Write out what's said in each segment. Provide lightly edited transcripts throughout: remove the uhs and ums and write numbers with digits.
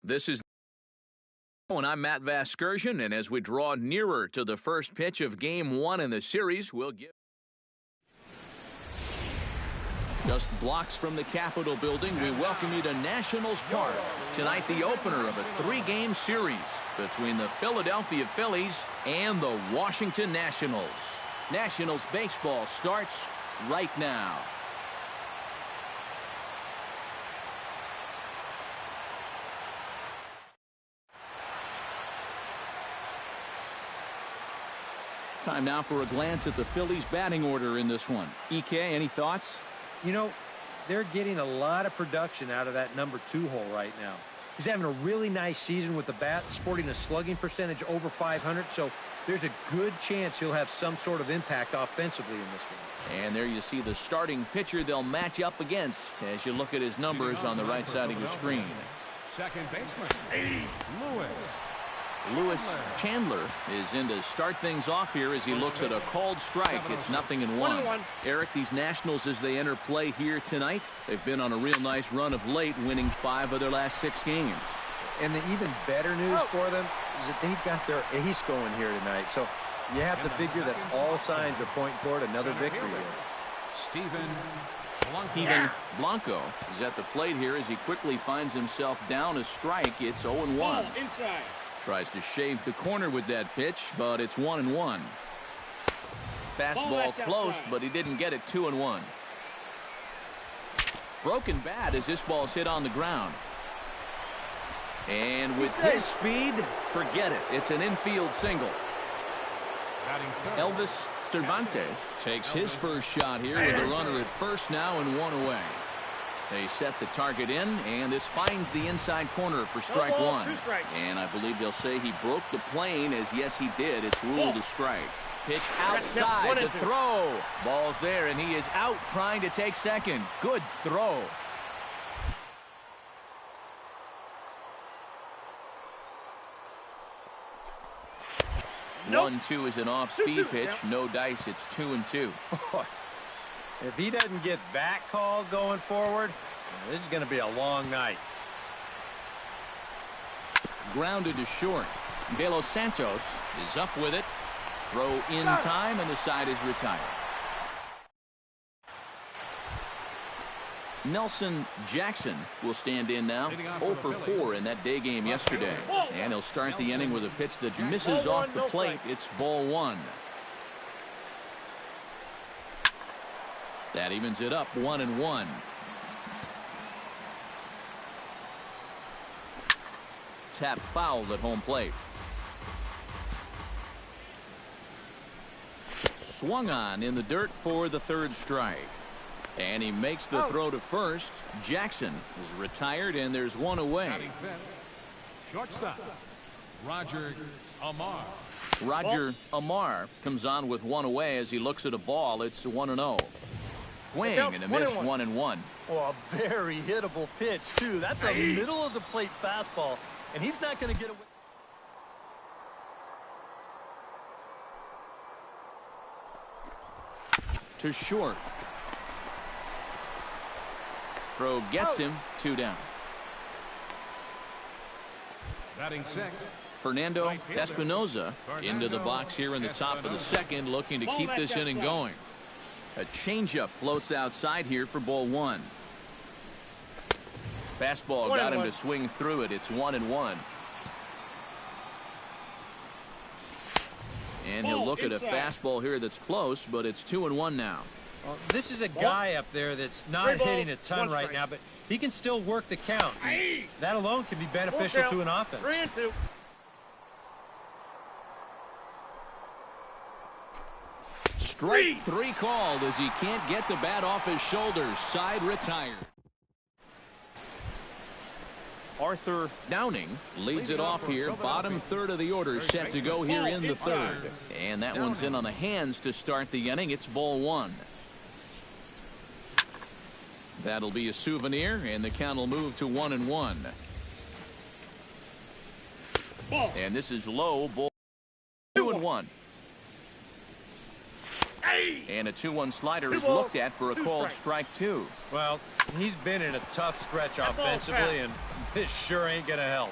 This is and I'm Matt Vasgersian, and as we draw nearer to the first pitch of Game 1 in the series, we'll give just blocks from the Capitol building. We welcome you to Nationals Park. Tonight, the opener of a 3-game series between the Philadelphia Phillies and the Washington Nationals. Nationals baseball starts right now. Time now for a glance at the Phillies batting order in this one. EK, any thoughts? You know, they're getting a lot of production out of that number 2 hole right now. He's having a really nice season with the bat, sporting a slugging percentage over 500, so there's a good chance he'll have some sort of impact offensively in this one. And there you see the starting pitcher they'll match up against as you look at his numbers on the right side of your screen. Second baseman, Lewis Chandler is in to start things off here as he looks at a called strike. It's 0-1. Eric, these Nationals, as they enter play here tonight, they've been on a real nice run of late, winning 5 of their last 6 games. And the even better news for them is that they've got their ace going here tonight. So you have to figure that all signs are pointing toward another victory here. Steven Blanco is at the plate here as he quickly finds himself down a strike. It's 0-1. Inside. Tries to shave the corner with that pitch, but it's 1-1. Fastball close, but he didn't get it. 2-1. Broken bat as this ball's hit on the ground. And with his speed, forget it. It's an infield single. Elvis Cervantes takes his first shot here with a runner at first now and 1 away. They set the target in, and this finds the inside corner for strike 1. And I believe they'll say he broke the plane, as yes he did. It's ruled a strike. Pitch outside to throw. Ball's there, and he is out trying to take second. Good throw. Nope. 1-2 is an off-speed pitch. No dice. It's 2-2. If he doesn't get that call going forward, this is going to be a long night. Grounded to short. De Los Santos is up with it. Throw in time, and the side is retired. Nelson Jackson will stand in now. 0 for 4 in that day game yesterday. And he'll start the inning with a pitch that misses off the plate. It's ball 1. That evens it up 1-1. Tap fouled at home plate. Swung on in the dirt for the 3rd strike. And he makes the throw to first. Jackson is retired, and there's 1 away. shortstop, Roger Amar. Roger Amar comes on with 1 away as he looks at a ball. It's 1-0. Swing and a miss. 1-1. Oh, a very hittable pitch, too. That's a middle of the plate fastball, and he's not going to get away. To short. Throw gets him. 2 down. Batting 6. Fernando Espinoza into the box here in the top of the 2nd, looking to keep this inning going. A changeup floats outside here for ball 1. Fastball got him to swing through it. It's 1-1. And he'll look at a fastball here that's close, but it's 2-1 now. Well, this is a guy up there that's not hitting a ton right now, but he can still work the count. That alone can be beneficial to an offense. 3-2. Strike 3 called as he can't get the bat off his shoulders. Side retired. Arthur Downing leads it off here. Bottom 3rd of the order set to go here in the 3rd. And that one's in on the hands to start the inning. It's ball 1. That'll be a souvenir, and the count will move to 1-1. And this is low. Ball 2-1. And a 2-1 slider is looked at for a called strike 2. Well, he's been in a tough stretch offensively, and This sure ain't gonna help.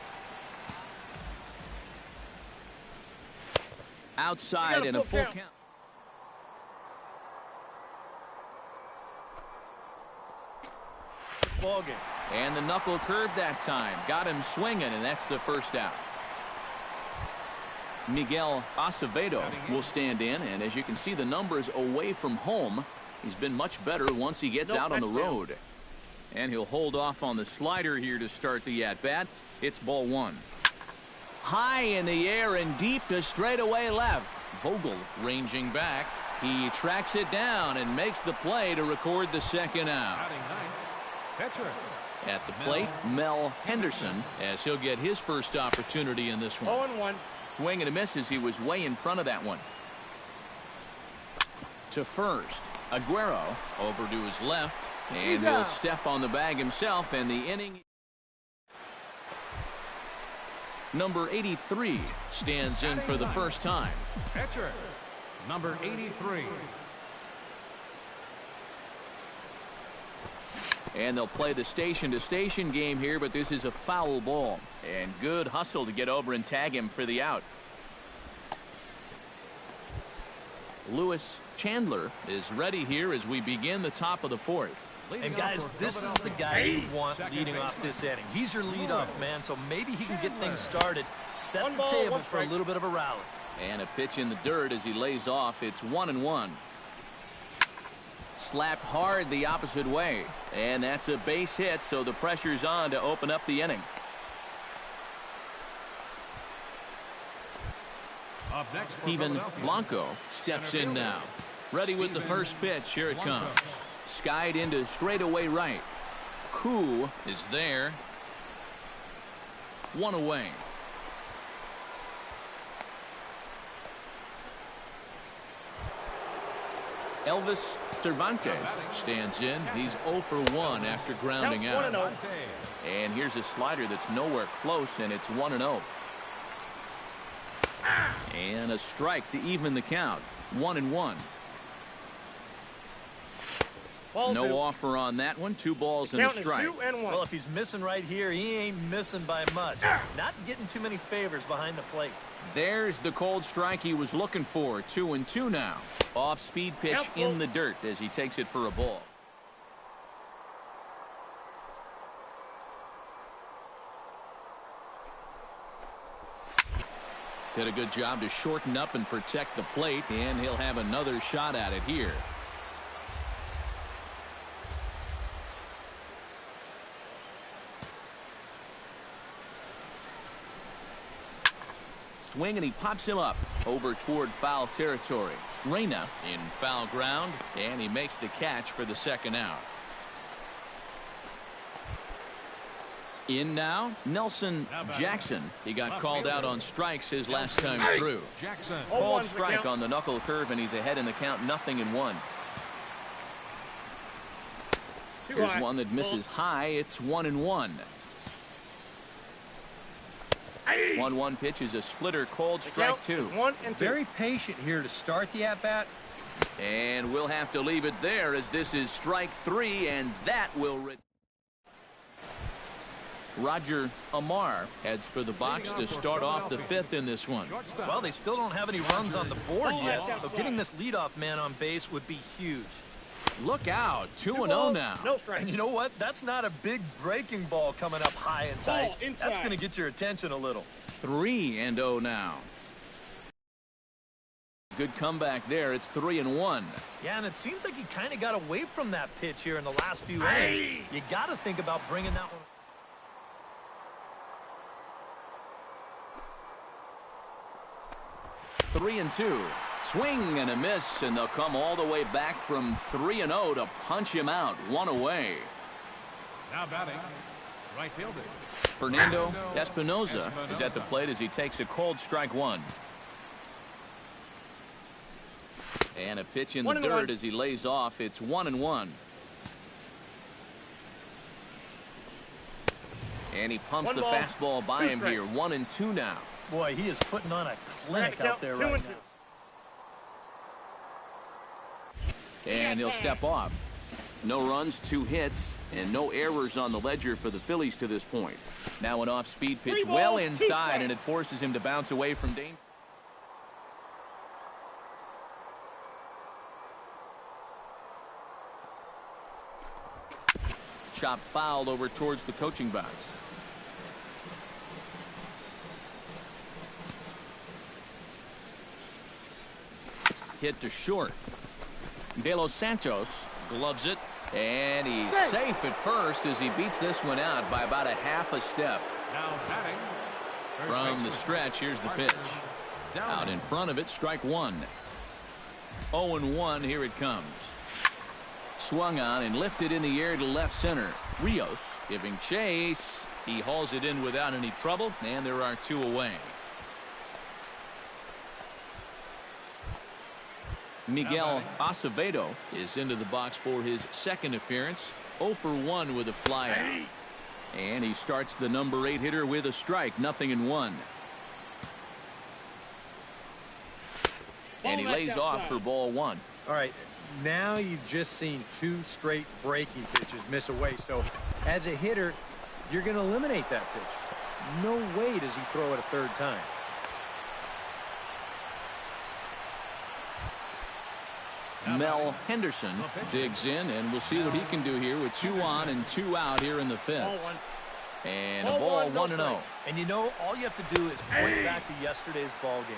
Outside and a full count. Ball game. And the knuckle curve that time. Got him swinging, and that's the first out. Miguel Acevedo will stand in, and as you can see, the numbers away from home, he's been much better once he gets out on the road. And he'll hold off on the slider here to start the at-bat. It's ball one. High in the air and deep to straightaway left. Vogel ranging back. He tracks it down and makes the play to record the second out. Pitcher. At the plate, Mel Henderson, as he'll get his first opportunity in this one. 0-1. Swing and a miss as he was way in front of that one. To first, Aguero over to his left, and he'll step on the bag himself, and the inning. Number 83 stands in for the first time. Pitcher. Number 83. And they'll play the station-to-station game here, but this is a foul ball. And good hustle to get over and tag him for the out. Lewis Chandler is ready here as we begin the top of the fourth. And guys, this is the guy you want leading off this inning. He's your leadoff man, so maybe he can get things started. Set the table for a little bit of a rally. And a pitch in the dirt as he lays off. It's 1-1. Slapped hard the opposite way, and that's a base hit, so the pressure's on to open up the inning. Up next, Steven Blanco steps in now. Ready with the first pitch. Here it comes. Skied into straightaway right. Koo is there. One away. Elvis Cervantes stands in. He's 0 for 1 after grounding out. And here's a slider that's nowhere close, and it's 1-0. And a strike to even the count. 1-1. No offer on that one. 2 balls and a strike. Well, if he's missing right here, he ain't missing by much. Not getting too many favors behind the plate. There's the cold strike he was looking for. 2-2 now. Off-speed pitch in the dirt as he takes it for a ball. Did a good job to shorten up and protect the plate, and he'll have another shot at it here. Swing, and he pops him up over toward foul territory. Reyna in foul ground, and he makes the catch for the second out. In now, Nelson Jackson. He got called out on strikes his last time through. Jackson. Called strike on the knuckle curve, and he's ahead in the count, 0-1. Here's one that misses high. It's 1-1. 1-1 pitch is a splitter, called strike 2. Very patient here to start the at-bat. And we'll have to leave it there as this is strike 3, and that will. Roger Amar heads for the box to start off the 5th in this one. Well, they still don't have any runs on the board yet, so getting this leadoff man on base would be huge. Look out, 2-0 now. And you know what? That's not a big breaking ball coming up high and tight. That's going to get your attention a little. 3-0 now. Good comeback there. It's 3-1. Yeah, and it seems like he kind of got away from that pitch here in the last few innings. You got to think about bringing that one. 3-2. Swing and a miss, and they'll come all the way back from 3-0 to punch him out. 1 away. Now batting, right fielder Fernando Espinoza is at the plate as he takes a cold strike 1. And a pitch in the dirt as he lays off. It's 1-1. And he pumps the fastball by him here. 1-2 now. Boy, he is putting on a clinic out there right now. And he'll step off. No runs, 2 hits, and no errors on the ledger for the Phillies to this point. Now an off-speed pitch well inside, and it forces him to bounce away from danger. Chop fouled over towards the coaching box. Hit to short. De Los Santos gloves it, and he's safe at first as he beats this one out by about a half a step. Now batting. From the stretch, here's the pitch. Out in front of it, strike 1. 0-1, here it comes. Swung on and lifted in the air to left center. Rios giving chase. He hauls it in without any trouble, and there are 2 away. Miguel Acevedo is into the box for his second appearance. 0 for 1 with a flyout. And he starts the number 8 hitter with a strike, 0-1. And he lays off for ball 1. All right, now you've just seen 2 straight breaking pitches miss away. So as a hitter, you're going to eliminate that pitch. No way does he throw it a third time. Mel Henderson digs in, and we'll see what he can do here with 2 on and 2 out here in the 5th. And a ball 1-0. And you know, all you have to do is point back to yesterday's ball game.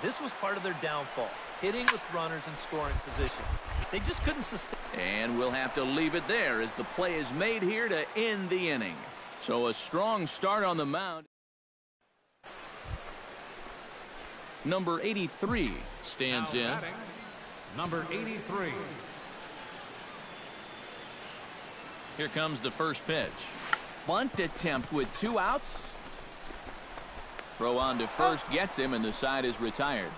This was part of their downfall, hitting with runners in scoring position. They just couldn't sustain. And we'll have to leave it there as the play is made here to end the inning. So a strong start on the mound. Number 83 stands in. Batting, number 83. Here comes the first pitch. Bunt attempt with 2 outs. Throw on to first gets him, and the side is retired.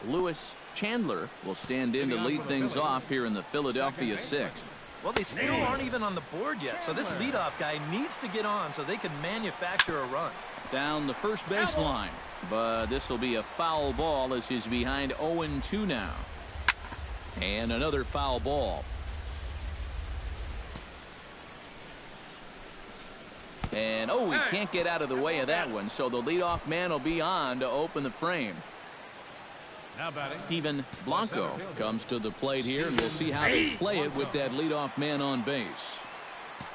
Lewis Chandler will stand in to lead things off here in the Philadelphia 6th. Well, they still aren't even on the board yet, so this leadoff guy needs to get on so they can manufacture a run. Down the first baseline, but this will be a foul ball as he's behind 0-2 now. And another foul ball. And he can't get out of the way of that one, so the leadoff man will be on to open the frame. Now batting. Steven Blanco comes to the plate here, and we'll see how they play it with that leadoff man on base.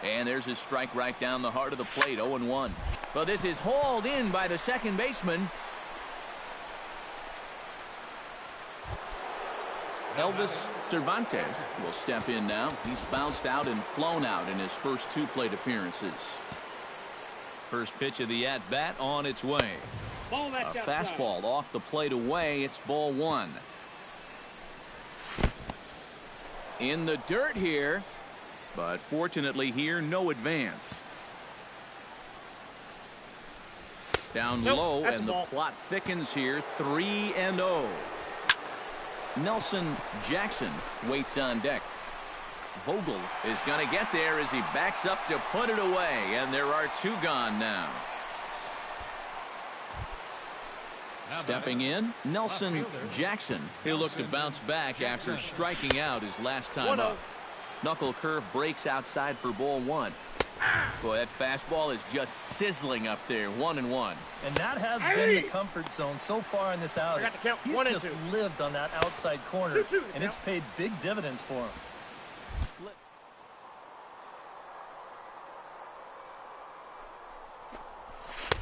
And there's his strike right down the heart of the plate, 0-1. But this is hauled in by the second baseman. Elvis Cervantes will step in now. He's bounced out and flown out in his first 2 plate appearances. First pitch of the at-bat on its way. A fastball off the plate away. It's ball 1. In the dirt here, but fortunately here, no advance. Down low, and the plot thickens here, 3-0. Nelson Jackson waits on deck. Vogel is going to get there as he backs up to put it away, and there are 2 gone now. Stepping in, Nelson Jackson. He'll look to bounce back after striking out his last time up. Knuckle curve breaks outside for ball 1. Boy, that fastball is just sizzling up there, 1-1. And that has been the comfort zone so far in this outing. He's just lived on that outside corner, and it's paid big dividends for him.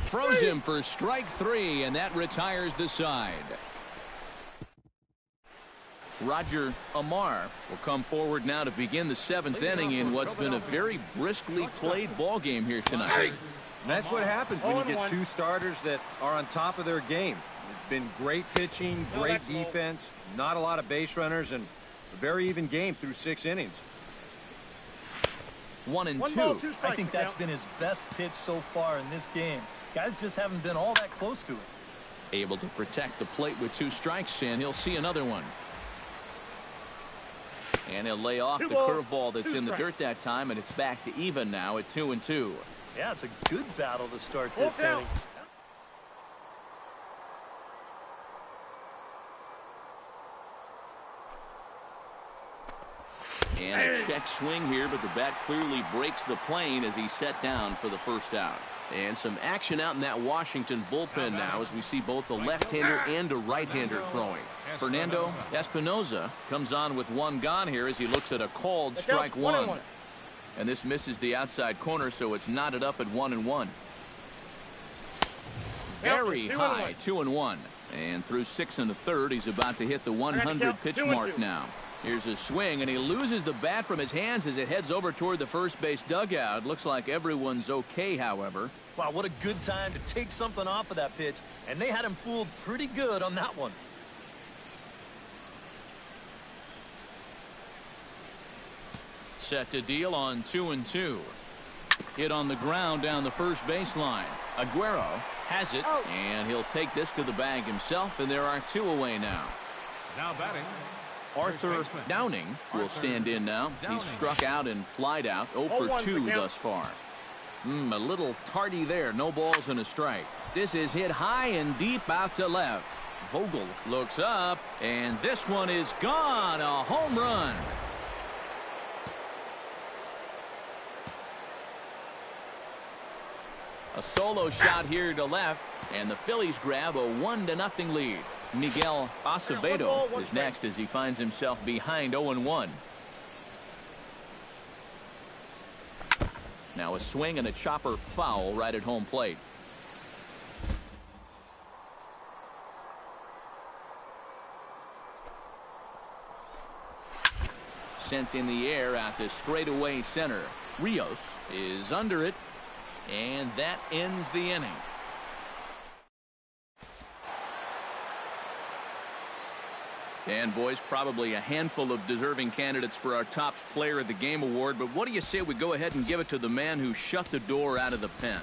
Throws him for strike 3, and that retires the side. Roger Amar will come forward now to begin the 7th inning in what's been a very briskly played ball game here tonight. And that's what happens when you get 2 starters that are on top of their game. It's been great pitching, great defense, not a lot of base runners, and a very even game through 6 innings. 1-2. I think that's been his best pitch so far in this game. Guys just haven't been all that close to it. Able to protect the plate with 2 strikes, and he'll see another one. And he'll lay off the curveball that's in the dirt that time, and it's back to even now at 2-2. Yeah, it's a good battle to start this inning. And a check swing here, but the bat clearly breaks the plane as he's set down for the first out. And some action out in that Washington bullpen now as we see both a left-hander and a right-hander throwing. Fernando Espinoza comes on with one gone here as he looks at a called strike one. And this misses the outside corner, so it's knotted up at 1-1. Very high, 2-1. And through 6 1/3, he's about to hit the 100 pitch mark now. Here's a swing, and he loses the bat from his hands as it heads over toward the first base dugout. Looks like everyone's okay, however. Wow, what a good time to take something off of that pitch, and they had him fooled pretty good on that one. Set to deal on 2-2. Hit on the ground down the first baseline. Aguero has it, and he'll take this to the bag himself, and there are 2 away now. Now batting, Arthur Downing will stand in now. He's struck out and flied out, 0 for 2 thus far. A little tardy there, no balls and a strike. This is hit high and deep out to left. Vogel looks up, and this one is gone, a home run. A solo shot here to left, and the Phillies grab a 1-0 lead. Miguel Acevedo is next as he finds himself behind 0-1. Now a swing and a chopper foul right at home plate. Sent in the air out to straightaway center. Rios is under it, and that ends the inning. And boys, probably a handful of deserving candidates for our top player of the game award, but what do you say we go ahead and give it to the man who shut the door out of the pen?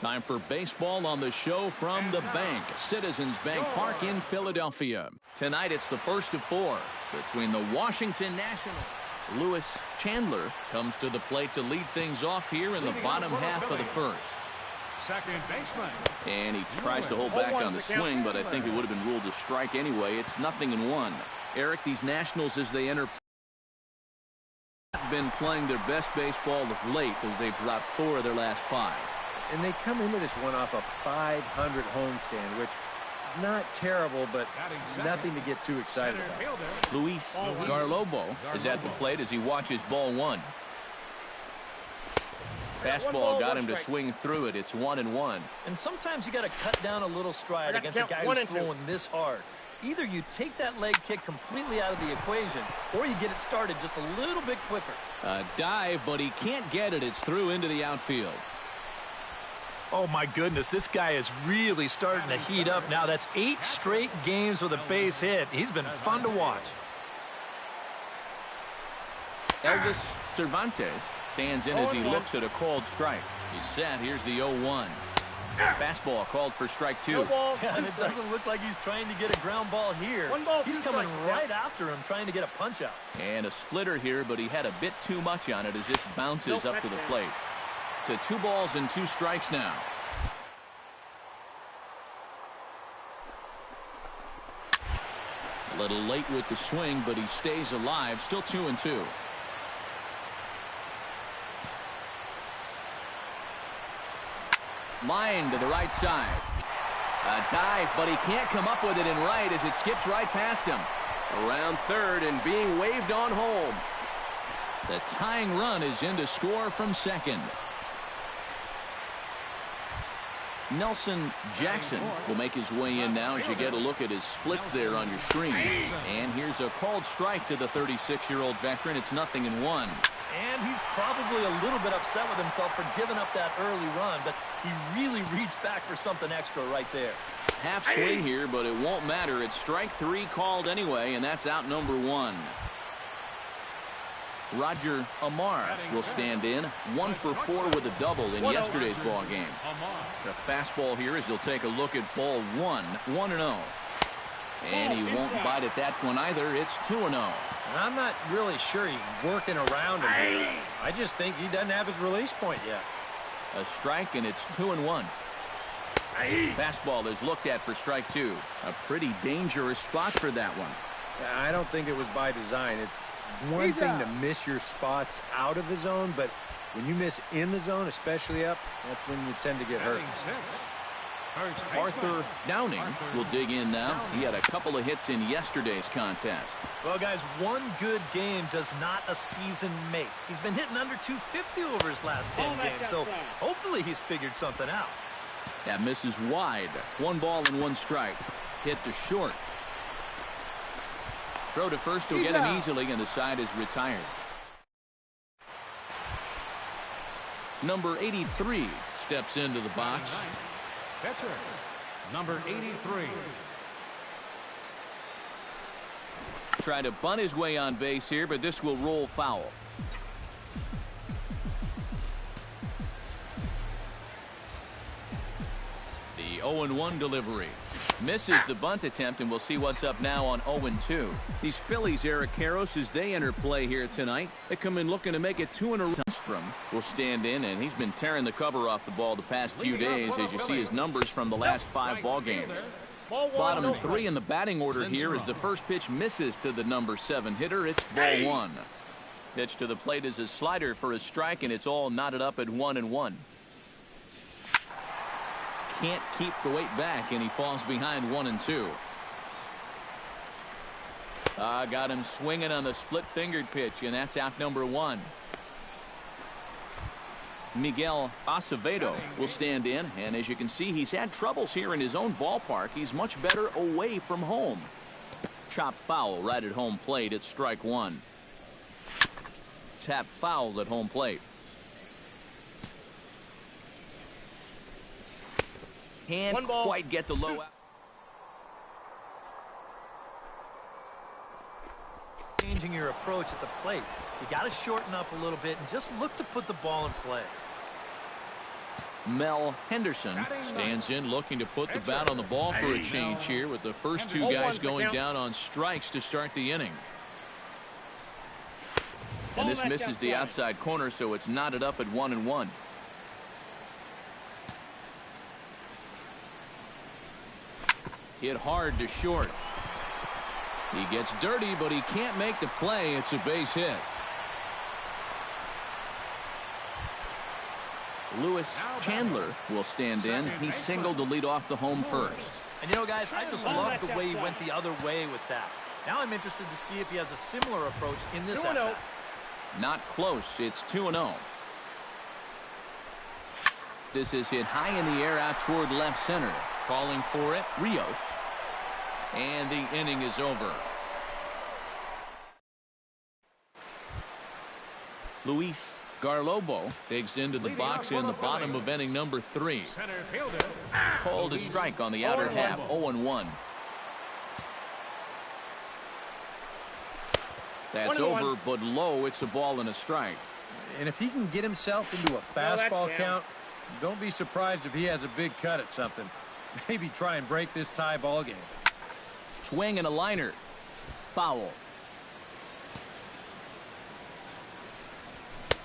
Time for baseball on the show from the bank. Citizens Bank Park in Philadelphia. Tonight it's the first of 4 between the Washington Nationals. Lewis Chandler comes to the plate to lead things off here in the bottom half of the first. second baseman. And he tries to hold back on the swing, but I think it would have been ruled a strike anyway. It's 0-1. Eric, these Nationals as they enter been playing their best baseball of late as they've dropped 4 of their last 5. And they come into this one off a 500 homestand, which is not terrible, but nothing to get too excited about. Luis Garlobo is at the plate as he watches ball 1. Fastball got him to swing through it. It's 1-1. And sometimes you got to cut down a little stride against a guy who's throwing this hard. Either you take that leg kick completely out of the equation, or you get it started just a little bit quicker. A dive, but he can't get it. It's through into the outfield. Oh, my goodness, this guy is really starting to heat up now. That's 8 straight games with a base hit. He's been fun to watch. Elvis Cervantes stands in as he looks at a called strike. He's set. Here's the 0-1. Fastball called for strike 2. No ball, and it doesn't look like he's trying to get a ground ball here. He's coming right after him, trying to get a punch out. And a splitter here, but he had a bit too much on it as this bounces up to the plate. To 2 balls and 2 strikes now. A little late with the swing, but he stays alive. Still 2-2. Line to the right side. A dive, but he can't come up with it in right as it skips right past him. Around third and being waved on home. The tying run is in to score from second. Nelson Jackson will make his way in now as you get a look at his splits there on your screen. And here's a called strike to the 36-year-old veteran. It's 0-1. And he's probably a little bit upset with himself for giving up that early run, but he really reached back for something extra right there. Half swing here, but it won't matter. It's strike 3 called anyway, and that's out number 1. Roger Amar will stand in. 1 for 4 with a double in yesterday's ball game. The fastball here as he'll take a look at ball 1, 1-0. And he won't bite at that one either. It's 2-0. I'm not really sure he's working around him. I just think he doesn't have his release point yet. A strike, and it's 2-1. Fastball is looked at for strike 2. A pretty dangerous spot for that one. I don't think it was by design. It's one thing to miss your spots out of the zone, but when you miss in the zone, especially up, that's when you tend to get hurt. Arthur Downing will dig in now. He had a couple of hits in yesterday's contest. Well, guys, one good game does not a season make. He's been hitting under 250 over his last 10 games, so hopefully he's figured something out. That misses wide. 1 ball and 1 strike. Hit to short. Throw to first will get him easily, and the side is retired. Number 83 steps into the box. Catcher, number 83. Try to bunt his way on base here, but this will roll foul. The 0-1 delivery. Misses the bunt attempt, and we'll see what's up now on 0-2. These Phillies, Eric Karros, as they enter play here tonight, they come in looking to make it 2 in a row. Strum will stand in, and he's been tearing the cover off the ball the past few days as you see his numbers from the last 5 ball games. Bottom 3 in the batting order here as the first pitch misses to the number 7 hitter. It's ball 1. Pitch to the plate is a slider for a strike, and it's all knotted up at 1-1. Can't keep the weight back, and he falls behind 1-2. Got him swinging on the split-fingered pitch, and that's out number 1. Miguel Acevedo will stand in, and as you can see, he's had troubles here in his own ballpark. He's much better away from home. Chop foul right at home plate. It's strike 1. Tap foul at home plate. Can't quite get the low out. Changing your approach at the plate. You got to shorten up a little bit and just look to put the ball in play. Mel Henderson stands in looking to put the bat on the ball for a change here with the first 2 guys going down on strikes to start the inning. And this misses the outside corner, so it's knotted up at 1-1. Hit hard to short. He gets dirty, but he can't make the play. It's a base hit. Lewis Chandler will stand in. He singled to lead off the home first. And you know, guys, I just love the way he went the other way with that. Now I'm interested to see if he has a similar approach in this at-bat. Not close. It's 2-0. This is hit high in the air out toward left center. Calling for it, Rios. And the inning is over. Luis Garlobo digs into the box in the bottom of inning number 3. Called a strike on the outer half. 0-1. That's over, but low. It's a ball and a strike. And if he can get himself into a fastball count, Don't be surprised if he has a big cut at something. Maybe try and break this tie ball game. Swing and a liner. Foul.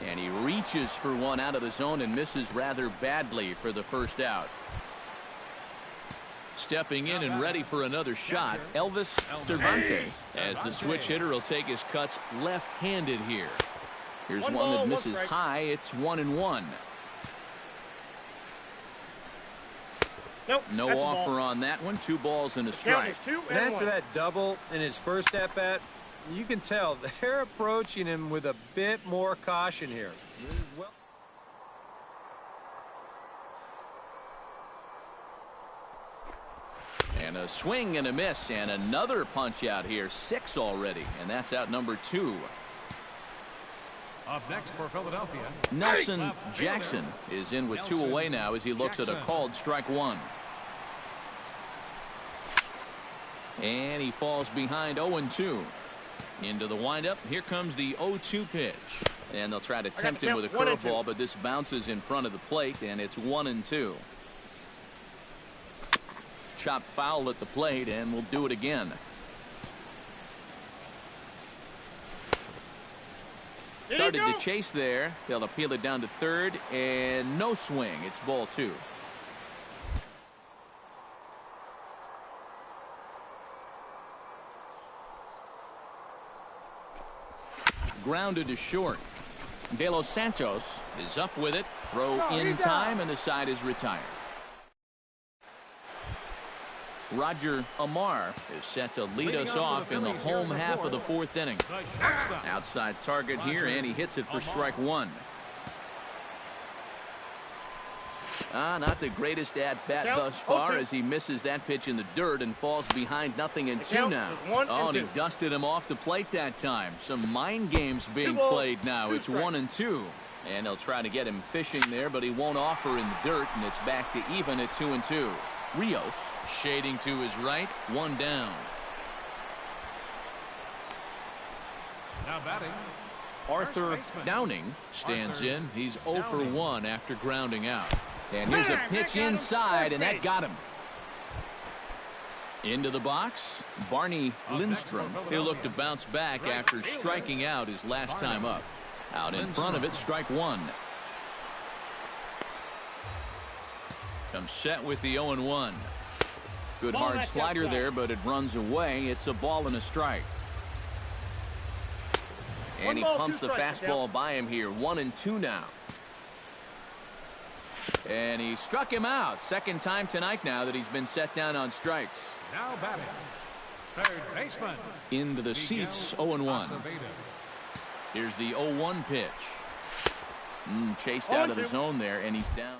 And he reaches for one out of the zone and misses rather badly for the first out. Stepping in and ready for another shot, Elvis Cervantes, as the switch hitter will take his cuts left-handed here. Here's one that misses high. It's 1-1. Nope, no offer on that one. 2 balls and a strike. And after that double in his first at-bat, you can tell they're approaching him with a bit more caution here. And a swing and a miss, and another punch out here. 6 already, and that's out number 2. Up next for Philadelphia, Nelson Jackson is in with 2 away now as he looks at a called strike 1. And he falls behind 0-2. Into the windup. Here comes the 0-2 pitch. And they'll try to tempt him with a curveball, but this bounces in front of the plate, and it's 1-2. Chopped foul at the plate, and we'll do it again. Started to chase there. They'll appeal it down to third, and no swing. It's ball 2. Grounded to short. De Los Santos is up with it. Throw in time, and the side is retired. Roger Amar is set to lead us off in the home half of the 4th inning. Outside target here, and he hits it for strike 1. Not the greatest at-bat thus far as he misses that pitch in the dirt and falls behind 0-2 now. Oh, and he dusted him off the plate that time. Some mind games being played now. It's 1-2. And they'll try to get him fishing there, but he won't offer in the dirt, and it's back to even at 2-2. Rios shading to his right, 1 down. now batting, Arthur Downing stands in. He's 0 for 1 after grounding out. And here's a pitch inside, and that got him. Into the box, Barney Lindstrom. He'll look to bounce back after striking out his last time up. Out in front of it, strike 1. Comes set with the 0-1. Good hard slider there, but it runs away. It's a ball and a strike. And he pumps the fastball by him here. 1-2 now. And he struck him out. Second time tonight now that he's been set down on strikes. Now batting, third baseman. Into the seats, 0-1. Here's the 0-1 pitch. Chased out of the zone there, and he's down.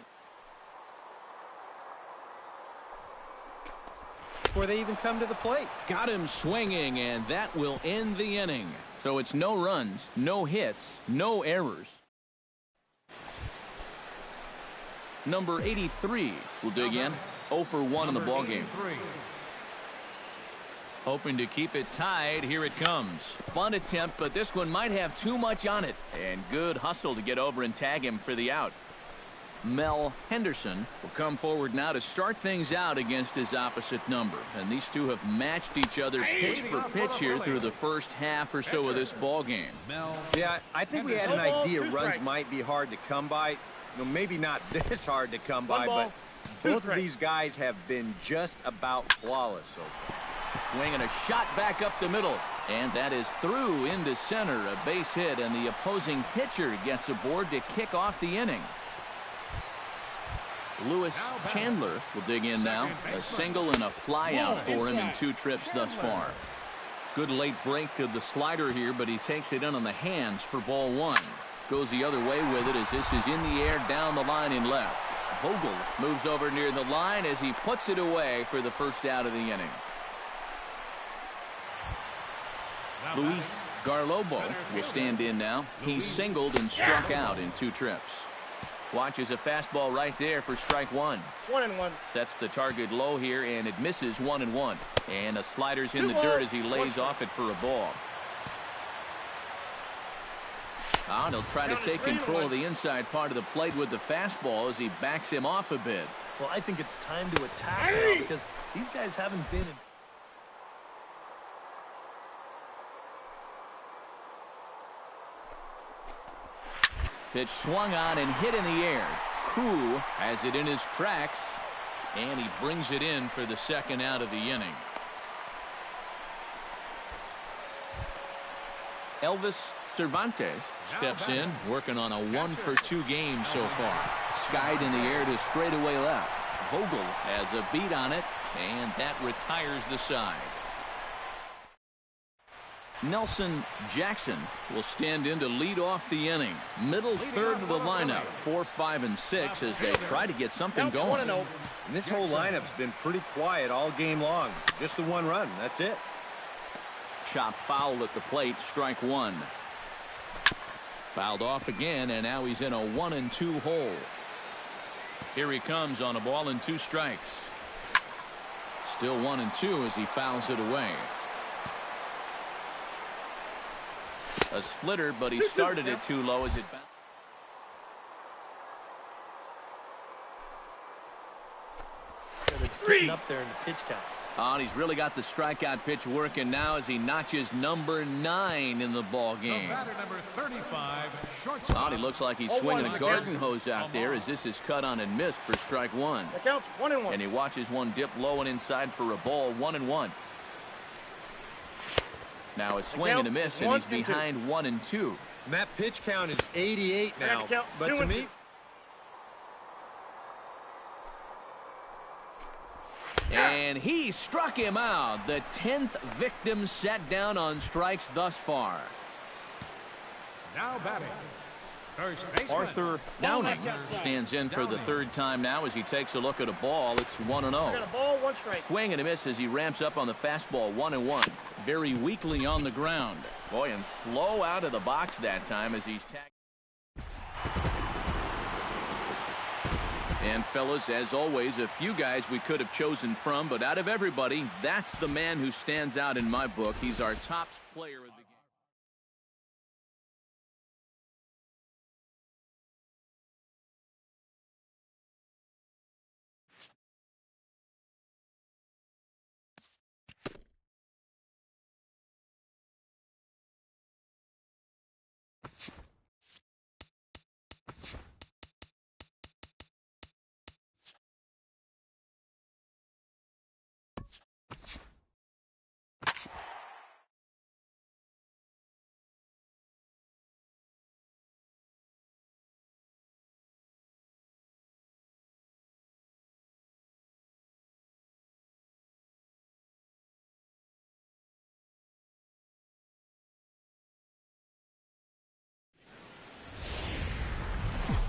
Before they even come to the plate. Got him swinging, and that will end the inning. So it's no runs, no hits, no errors. Number 83 will dig in. 0 for 1 in the ballgame. Hoping to keep it tied. Here it comes. Bunt attempt, but this one might have too much on it. And good hustle to get over and tag him for the out. Mel Henderson will come forward now to start things out against his opposite number. And these two have matched each other pitch for pitch here through the first half or so of this ball game. Yeah, I think we had an idea runs might be hard to come by. You know, maybe not this hard to come by, but both of these guys have been just about flawless so far. Swinging a shot back up the middle. And that is through into center. A base hit, and the opposing pitcher gets aboard to kick off the inning. Lewis Chandler will dig in now. A single and a fly out for him in 2 trips thus far. Good late break to the slider here, but he takes it in on the hands for ball 1. Goes the other way with it as this is in the air down the line in left. Vogel moves over near the line as he puts it away for the first out of the inning. Luis Garlobo will stand in now. He's singled and struck out in 2 trips. Watches a fastball right there for strike 1. 1-1. Sets the target low here, and it misses 1-1. And a slider's in the dirt as he lays off it for a ball. And he'll try to take control of the inside part of the plate with the fastball as he backs him off a bit. Well, I think it's time to attack now because these guys haven't been in. Pitch swung on and hit in the air. Koo has it in his tracks, and he brings it in for the second out of the inning. Elvis Cervantes steps in, working on a 1-for-2 game so far. Skied in the air to straightaway left. Vogel has a beat on it, and that retires the side. Nelson Jackson will stand in to lead off the inning. Middle third of the lineup, 4, 5, and 6 as they try to get something going. And this whole lineup's been pretty quiet all game long. Just the one run. That's it. Chop foul at the plate, strike one. Fouled off again, and now he's in a 1-2 hole. Here he comes on a ball and 2 strikes. Still 1-2 as he fouls it away. A splitter, but he started it too low as it bounced. It's getting up there in the pitch count. And he's really got the strikeout pitch working now as he notches number 9 in the ball game. Number 35, shortstop. He looks like he's swinging a garden hose out there as this is cut on and missed for strike one. That counts 1-1. And he watches one dip low and inside for a ball, 1-1. Now a swing and a miss, and he's behind 1-2. And that pitch count is 88 now. But to me, and he struck him out. The 10th victim set down on strikes thus far. Now batting, first baseman Arthur Downing stands in for the 3rd time now as he takes a look at a ball. It's 1-0. Got a ball, 1 strike. Swing and a miss as he ramps up on the fastball, 1-1. Very weakly on the ground. Boy, and slow out of the box that time as he's tagged. And fellas, as always, a few guys we could have chosen from, but out of everybody, that's the man who stands out in my book. He's our top player of the game.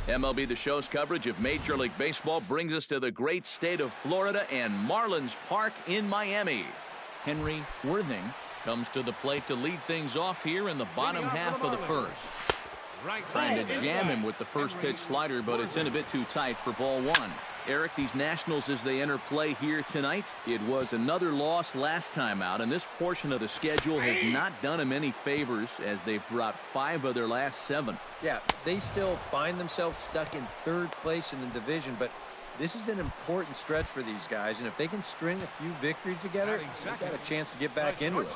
MLB The Show's coverage of Major League Baseball brings us to the great state of Florida and Marlins Park in Miami. Henry Worthing comes to the plate to lead things off here in the bottom half of the first. Trying to jam him with the first pitch slider, but it's in a bit too tight for ball one. Eric, these Nationals as they enter play here tonight, it was another loss last time out, and this portion of the schedule has not done them any favors as they've dropped 5 of their last 7. yeah, they still find themselves stuck in 3rd place in the division, but this is an important stretch for these guys, and if they can string a few victories together, they've got a chance to get back into it.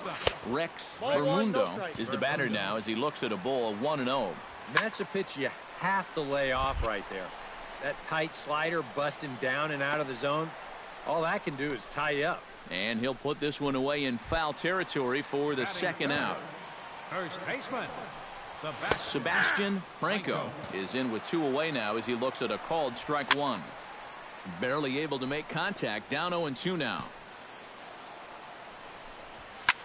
Rex Bermundo is the batter now as he looks at a ball, 1-0. That's a pitch you have to lay off right there. That tight slider busting down and out of the zone, all that can do is tie you up. And he'll put this one away in foul territory for the second out. First baseman, Sebastian Franco is in with 2 away now as he looks at a called strike one. Barely able to make contact, down 0-2 now.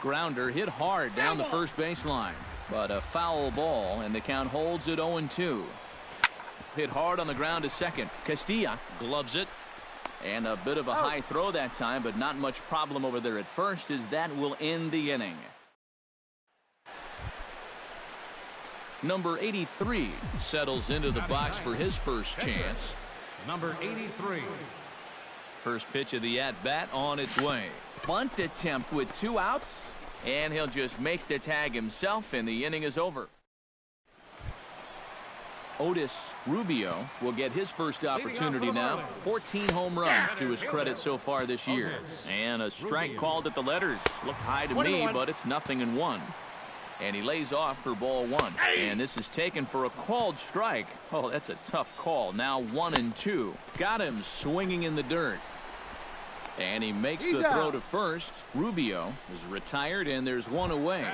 Grounder hit hard down the first baseline, but a foul ball, and the count holds at 0-2. Hit hard on the ground to second. Castilla gloves it. And a bit of a high throw that time, but not much problem over there at first as that will end the inning. Number 83 settles into the box for his first chance. number 83. First pitch of the at-bat on its way. Bunt attempt with 2 outs, and he'll just make the tag himself, and the inning is over. Otis Rubio will get his first opportunity now. 14 home runs to his credit so far this year. And a strike called at the letters. Looked high to me, but it's 0-1. And he lays off for ball 1. And this is taken for a called strike. Oh, that's a tough call. Now 1-2. Got him swinging in the dirt. And he makes the throw to first. Rubio is retired, and there's one away.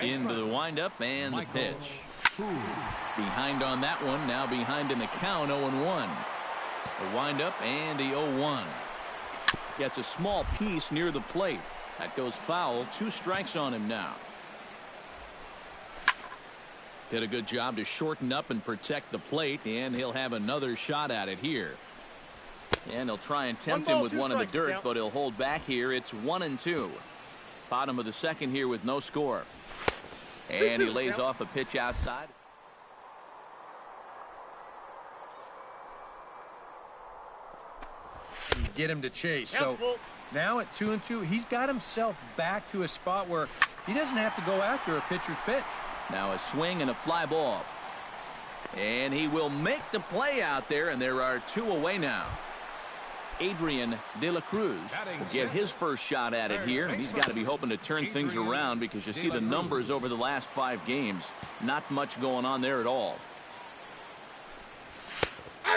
Into the windup and the pitch. Behind on that one. Now behind in the count, 0-1. The windup and the 0-1. Gets a small piece near the plate. That goes foul. 2 strikes on him now. Did a good job to shorten up and protect the plate, and he'll have another shot at it here. And he'll try and tempt him with one in the dirt, but he'll hold back here. It's 1-2. Bottom of the second here with no score. And he lays off a pitch outside. Get him to chase. So now at 2-2, he's got himself back to a spot where he doesn't have to go after a pitcher's pitch. Now a swing and a fly ball. And he will make the play out there, and there are 2 away now. Adrian De La Cruz will get his first shot at it here, and he's got to be hoping to turn things around because you see the numbers over the last 5 games. Not much going on there at all.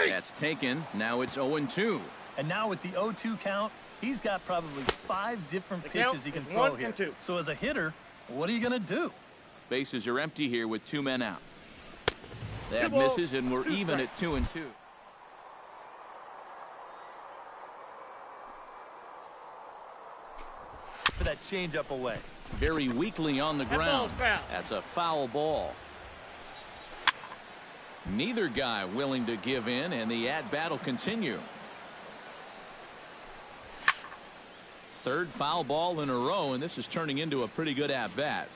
That's taken. Now it's 0-2. And now with the 0-2 count, he's got probably 5 different pitches he can throw here. So as a hitter, what are you going to do? Bases are empty here with 2 men out. That misses, and we're even at 2-2. For that changeup away. Very weakly on the ground. That's a foul ball. Neither guy willing to give in, and the at-bat will continue. 3rd foul ball in a row, and this is turning into a pretty good at-bat.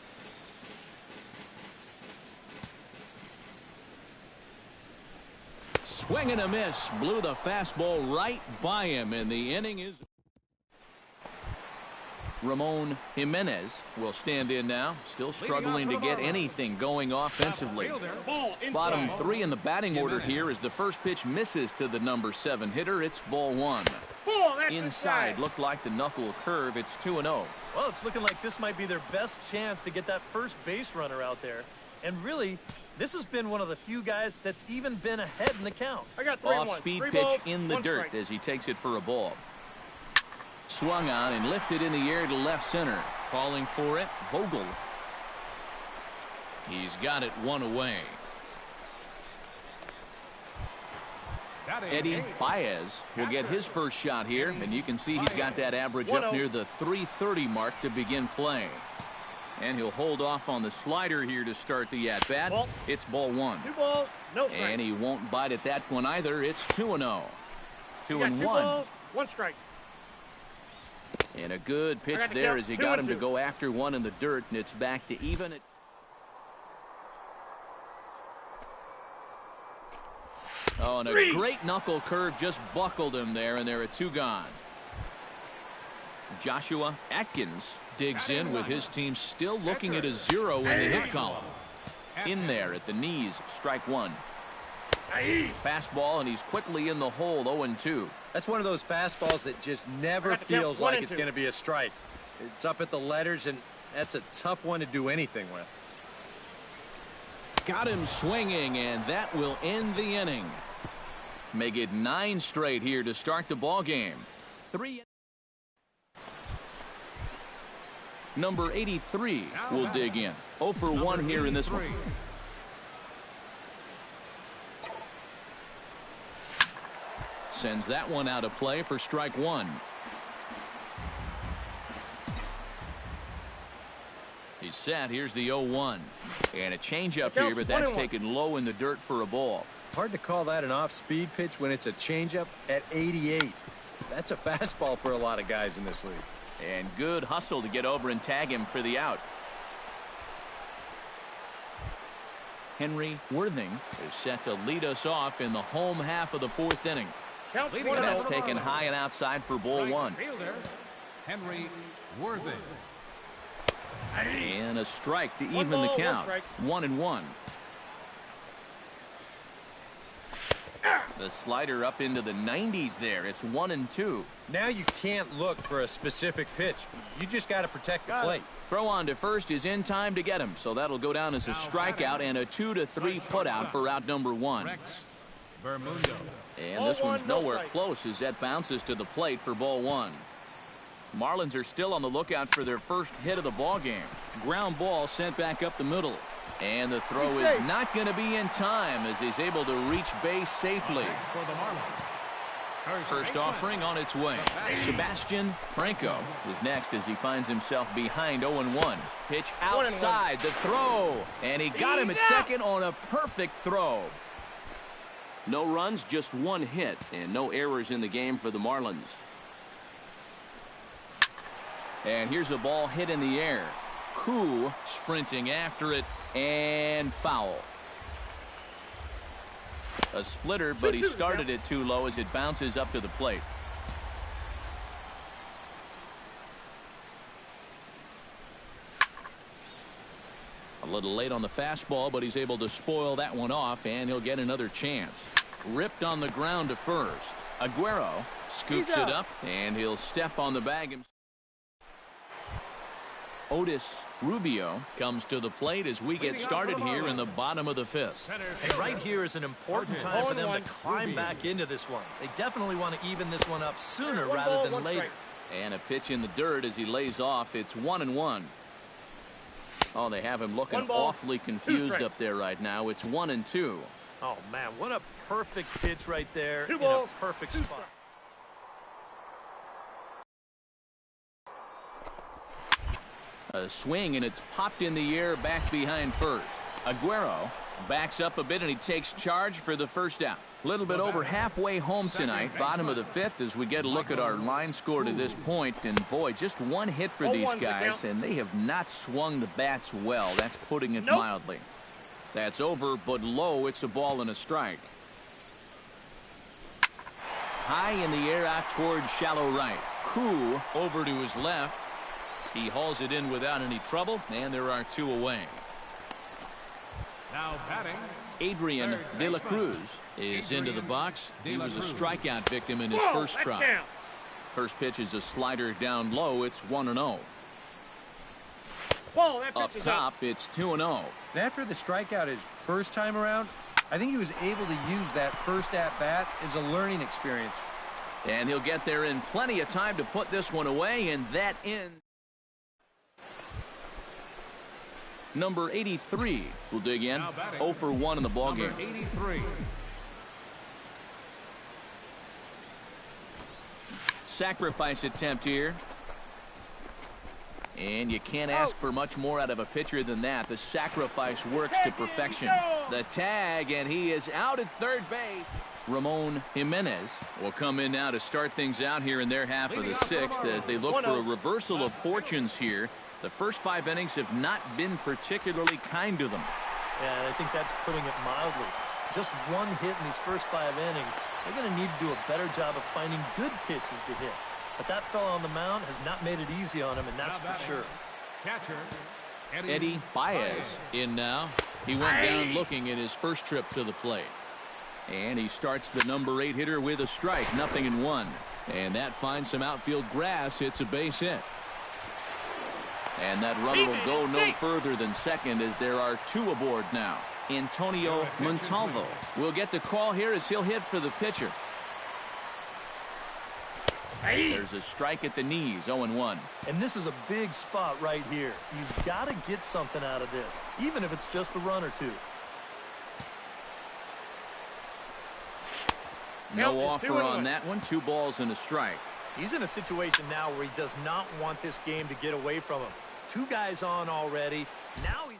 Swing and a miss. Blew the fastball right by him, and the inning is... Ramon Jimenez will stand in now. Still struggling to get anything going offensively. Bottom 3 in the batting order here as the first pitch misses to the number 7 hitter. It's ball 1. Inside looked like the knuckle curve. It's 2-0. Well, it's looking like this might be their best chance to get that first base runner out there. And really, this has been one of the few guys that's even been ahead in the count. Off-speed pitch in the dirt as he takes it for a ball. Swung on and lifted in the air to left center. Calling for it, Vogel. He's got it 1 away. Eddie Baez will get his first shot here, and you can see he's got that average up near the 330 mark to begin play. And he'll hold off on the slider here to start the at-bat. It's ball 1. 2 balls, no strike. And he won't bite at that one either. It's 2-0. 2-1. 2 balls, 1 strike. And a good pitch there as he got him to go after one in the dirt, and it's back to even. Oh, and a great knuckle curve just buckled him there, and there are 2 gone. Joshua Atkins digs in with his team still looking at a 0 in the hit column. In there at the knees, strike 1. Fastball, and he's quickly in the hole, 0-2. That's one of those fastballs that just never feels like it's going to be a strike. It's up at the letters, and that's a tough one to do anything with. Got him swinging, and that will end the inning. Make it 9 straight here to start the ball game. 3. Number 83 will dig in. 0 for 1 here in this one. Sends that one out of play for strike 1. He's set. Here's the 0-1. And a changeup here, but that's taken low in the dirt for a ball. Hard to call that an off-speed pitch when it's a changeup at 88. That's a fastball for a lot of guys in this league. And good hustle to get over and tag him for the out. Henry Worthing is set to lead us off in the home half of the 4th inning. And that's taken high and outside for ball 1. Henry Worthing. And a strike to even the count. 1-1. The slider up into the 90s there. It's 1-2. Now you can't look for a specific pitch. You just got to protect the plate. Throw on to first is in time to get him, so that'll go down as a strikeout and a 2-3 putout for out number 1. And this one's nowhere close as that bounces to the plate for ball 1. Marlins are still on the lookout for their first hit of the ball game. Ground ball sent back up the middle. And the throw is not going to be in time as he's able to reach base safely. First offering on its way. Sebastian Franco is next as he finds himself behind 0-1. Pitch outside the throw. And he got him at second on a perfect throw. No runs, just 1 hit, and no errors in the game for the Marlins. And here's a ball hit in the air. Koo sprinting after it, and foul. A splitter, but he started it too low as it bounces up to the plate. A little late on the fastball, but he's able to spoil that one off, and he'll get another chance. Ripped on the ground to first. Aguero scoops it up, and he'll step on the bag himself. Otis Rubio comes to the plate as we get started here in the bottom of the 5th. And right here is an important time for them to climb back into this one. They definitely want to even this one up sooner rather than later. And a pitch in the dirt as he lays off. It's 1-1. Oh, they have him looking awfully confused up there right now. It's 1-2. Oh, man, what a perfect pitch right there in a perfect spot. A swing, and it's popped in the air back behind first. Aguero backs up a bit, and he takes charge for the first out. A little bit over halfway home tonight, bottom of the 5th, as we get a look at our line score to this point. And, boy, just 1 hit for these guys, and they have not swung the bats well. That's putting it mildly. That's over, but low. It's a ball and a strike. High in the air out towards shallow right. Koo over to his left. He hauls it in without any trouble, and there are 2 away. Now batting, Adrian De La Cruz is into the box. He was a strikeout victim in his first try. First pitch is a slider down low. It's 1-0. Up top, it's 2-0. After the strikeout his first time around, I think he was able to use that first at-bat as a learning experience. And he'll get there in plenty of time to put this one away, and that ends. Number 83 will dig in. 0 for 1 in the ballgame. 83. Sacrifice attempt here. And you can't ask for much more out of a pitcher than that. The sacrifice works to perfection. The tag, and he is out at third base. Ramon Jimenez will come in now to start things out here in their half of the 6th as they look for a reversal of fortunes here. The first 5 innings have not been particularly kind to them. Yeah, I think that's putting it mildly. Just 1 hit in these first 5 innings. They're going to need to do a better job of finding good pitches to hit. But that fellow on the mound has not made it easy on him, and that's for sure. Catcher, Eddie Baez in now. He went down looking at his first trip to the plate. And he starts the number 8 hitter with a strike, 0-1. And that finds some outfield grass. It's a base hit. And that runner will go no further than second as there are 2 aboard now. Antonio Montalvo will get the call here as he'll hit for the pitcher. There's a strike at the knees, 0-1. And this is a big spot right here. You've got to get something out of this, even if it's just a run or 2. No offer on that one. 2 balls and a strike. He's in a situation now where he does not want this game to get away from him. 2 guys on already. Now he's...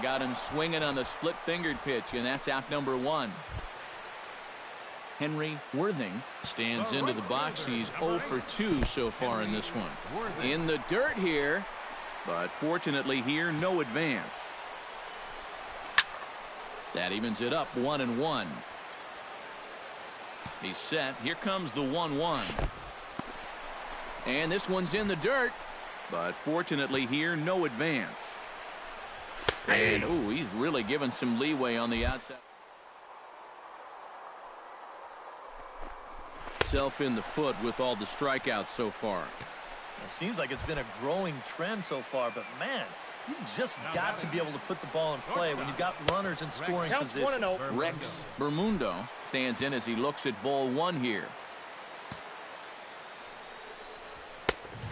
Got him swinging on the split-fingered pitch, and that's out number 1. Henry Worthing stands into the box. He's 0 for 2 so far in this one. In the dirt here, but fortunately here, no advance. That evens it up, 1-1. He's set. Here comes the 1-1. And this one's in the dirt, but fortunately here, no advance. And, ooh, he's really given some leeway on the outside. Self in the foot with all the strikeouts so far. It seems like it's been a growing trend so far, but man, you've just got to be able to put the ball in play when you've got runners in scoring position. Rex Bermundo stands in as he looks at ball one here.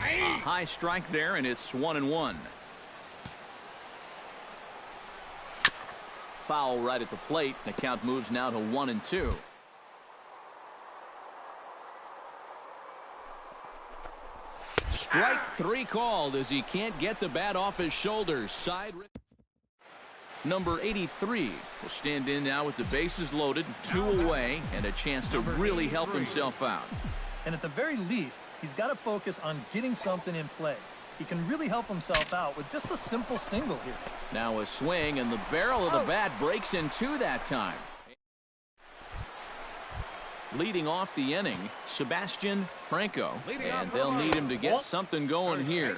A high strike there, and it's 1-1. Foul right at the plate. The count moves now to 1-2. Strike three called as he can't get the bat off his shoulders. Side number 83 will stand in now with the bases loaded, 2 away, and a chance to really help himself out. And at the very least, he's got to focus on getting something in play. He can really help himself out with just a simple single here. Now a swing, and the barrel of the bat breaks in two that time. Leading off the inning, Sebastian Franco, and they'll need him to get something going here.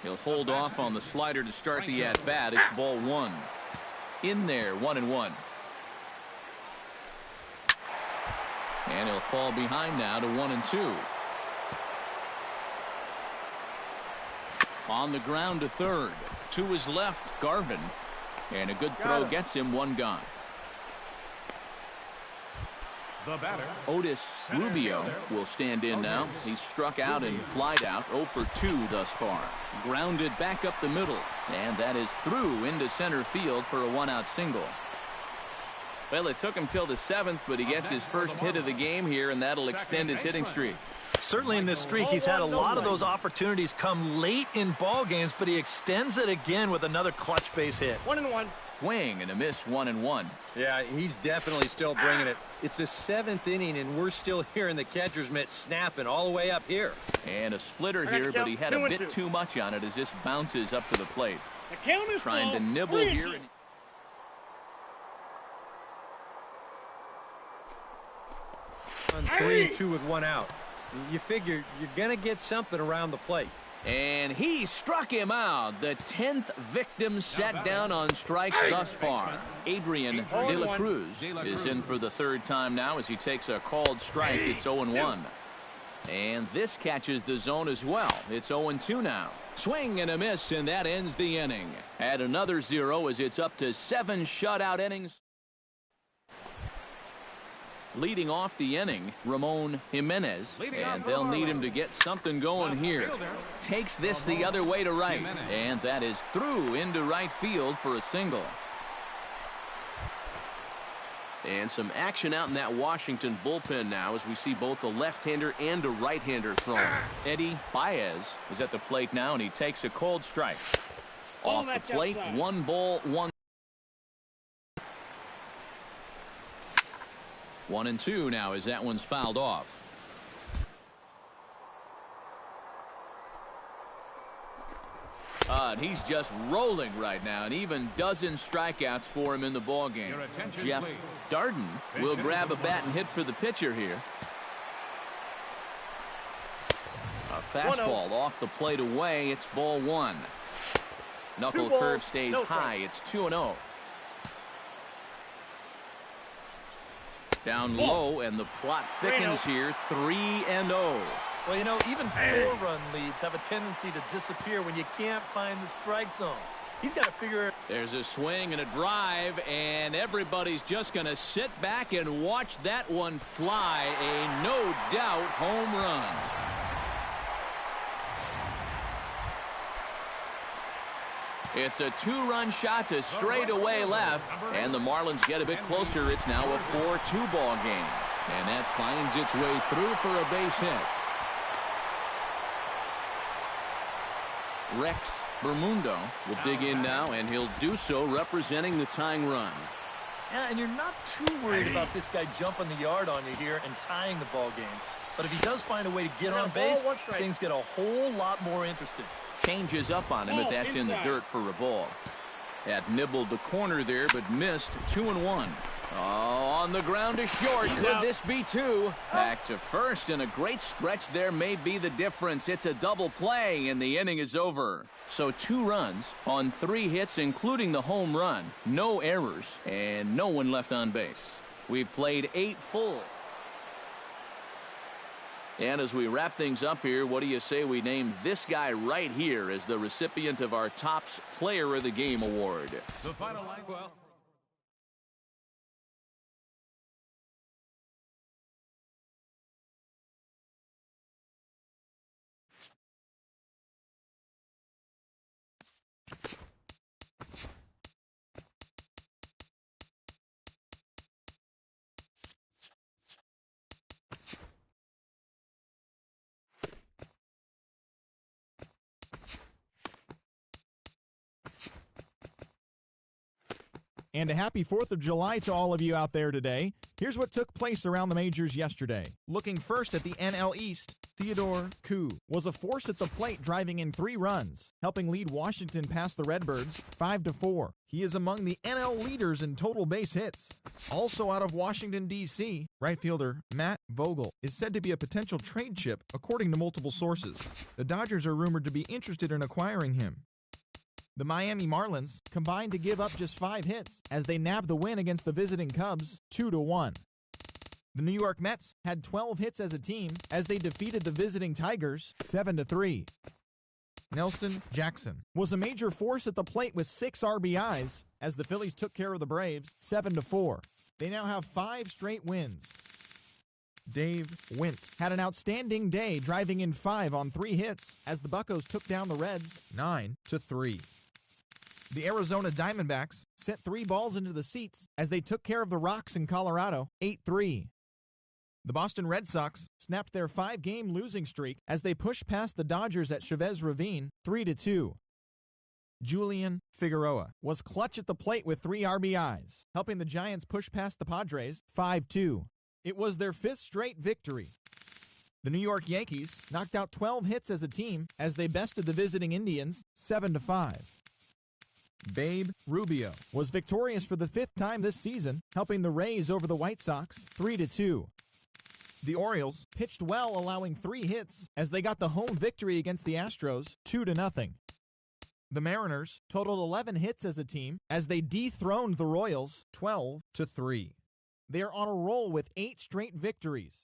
He'll hold off on the slider to start the at-bat. It's ball one. In there, 1-1. And he'll fall behind now to 1-2. On the ground to third. To his left, Garvin. And a good throw gets him, one gone. The batter, Otis Rubio will stand in now. He's struck out and flied out, 0 for 2 thus far. Grounded back up the middle, and that is through into center field for a 1-out single. Well, it took him till the 7th, but he gets his first hit of the game here, and that'll extend his hitting streak. Certainly in this streak, he's had a lot of those opportunities come late in ball games, but he extends it again with another clutch base hit. 1-1. Swing and a miss, 1-1. Yeah, he's definitely still bringing it. It's the 7th inning, and we're still hearing the catcher's mitt snapping all the way up here. And a splitter here, but he had a bit too much on it as this bounces up to the plate. The count is trying to nibble here. 3-2 with 1 out. You figure you're going to get something around the plate. And he struck him out. The 10th victim set down on strikes thus far. Adrian De La Cruz is in for the 3rd time now as he takes a called strike. It's 0-1. And this catches the zone as well. It's 0-2 now. Swing and a miss, and that ends the inning. Add another 0 as it's up to 7 shutout innings. Leading off the inning, Ramon Jimenez, and they'll need him to get something going here. Takes this the other way to right, and that is through into right field for a single. And some action out in that Washington bullpen now as we see both a left-hander and a right-hander throwing. Eddie Baez is at the plate now, and he takes a cold strike. Off the plate, 1 ball, 1. 1-2 now as that one's fouled off. And he's just rolling right now, and even dozen strikeouts for him in the ballgame. Jeff Darden will grab a bat and hit for the pitcher here. A fastball off the plate away. It's ball 1. Knuckle curve stays high. It's 2-0. Down low, and the plot thickens here, 3-0. Well, you know, even 4-run leads have a tendency to disappear when you can't find the strike zone. He's got to figure it. There's a swing and a drive, and everybody's just going to sit back and watch that one fly. A no-doubt home run. It's a 2-run shot to straightaway left, and the Marlins get a bit closer. It's now a 4-2 ball game, and that finds its way through for a base hit. Rex Bermundo will dig in now, and he'll do so representing the tying run. Yeah, and you're not too worried about this guy jumping the yard on you here and tying the ball game. But if he does find a way to get on base, things get a whole lot more interesting. Changes up on him, but that's in the dirt for a ball. That nibbled the corner there, but missed. 2-1. On the ground to short. Could this be two? Back to first, and a great stretch there may be the difference. It's a double play, and the inning is over. So 2 runs on 3 hits, including the home run. No errors, and no one left on base. We've played 8 full. And as we wrap things up here, what do you say we name this guy right here as the recipient of our Topps Player of the Game award? The final line. Well. And a happy 4th of July to all of you out there today. Here's what took place around the majors yesterday. Looking first at the NL East, Theodore Koo was a force at the plate, driving in 3 runs, helping lead Washington past the Redbirds 5-4. He is among the NL leaders in total base hits. Also out of Washington, D.C., right fielder Matt Vogel is said to be a potential trade chip, according to multiple sources. The Dodgers are rumored to be interested in acquiring him. The Miami Marlins combined to give up just 5 hits as they nabbed the win against the visiting Cubs 2-1. The New York Mets had 12 hits as a team as they defeated the visiting Tigers 7-3. Nelson Jackson was a major force at the plate with 6 RBIs as the Phillies took care of the Braves 7-4. They now have 5 straight wins. Dave Wint had an outstanding day, driving in 5 on 3 hits as the Buccos took down the Reds 9-3. The Arizona Diamondbacks sent 3 balls into the seats as they took care of the Rocks in Colorado 8-3. The Boston Red Sox snapped their 5-game losing streak as they pushed past the Dodgers at Chavez Ravine 3-2. Julian Figueroa was clutch at the plate with 3 RBIs, helping the Giants push past the Padres 5-2. It was their 5th straight victory. The New York Yankees knocked out 12 hits as a team as they bested the visiting Indians 7-5. Babe Rubio was victorious for the 5th time this season, helping the Rays over the White Sox 3-2. The Orioles pitched well, allowing 3 hits as they got the home victory against the Astros 2-0. The Mariners totaled 11 hits as a team as they dethroned the Royals 12-3. They are on a roll with 8 straight victories.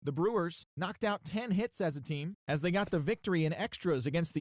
The Brewers knocked out 10 hits as a team as they got the victory in extras against the